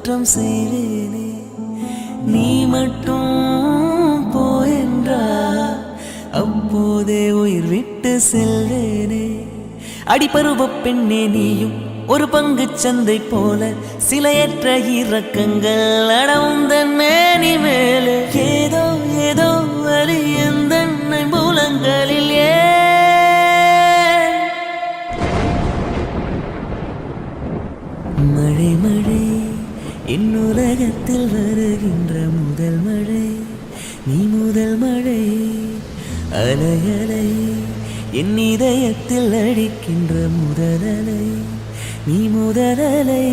குற்றம் செய்வேனே நீ மட்டும் போயென்றா அப்போதே உயிர் விட்டு செல்வேனே அடிபருவ பெண்ணே நீயும் ஒரு பங்கு சந்தை போல சிலையற்ற இறக்கங்கள் அடவுந்தன் மேனி மேலே ஏதோ ஏதோ வலி எந்தன்னை மூலங்களில் மழை மழை என் உலகத்தில் வருகின்ற முதல் மழை நீ முதல் மழை அலை அலை என் இதயத்தில் அடிக்கின்ற முதல் அலை நீ முதல் அலை